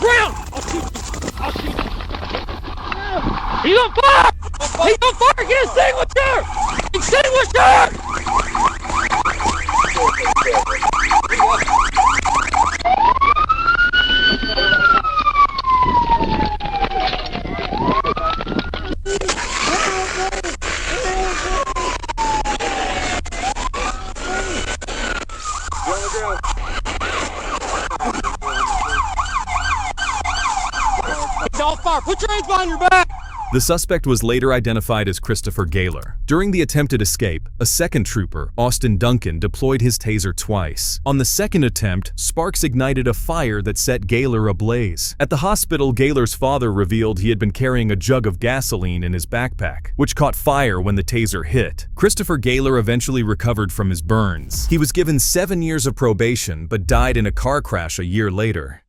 ground! I'll shoot you! I'll shoot you! He's on fire! He's on fire! Get extinguisher! Extinguisher! He's on fire! Put your hands behind your back! The suspect was later identified as Christopher Gaylor. During the attempted escape, a second trooper, Austin Duncan, deployed his taser twice. On the second attempt, sparks ignited a fire that set Gaylor ablaze. At the hospital, Gaylor's father revealed he had been carrying a jug of gasoline in his backpack, which caught fire when the taser hit. Christopher Gaylor eventually recovered from his burns. He was given 7 years of probation but died in a car crash a year later.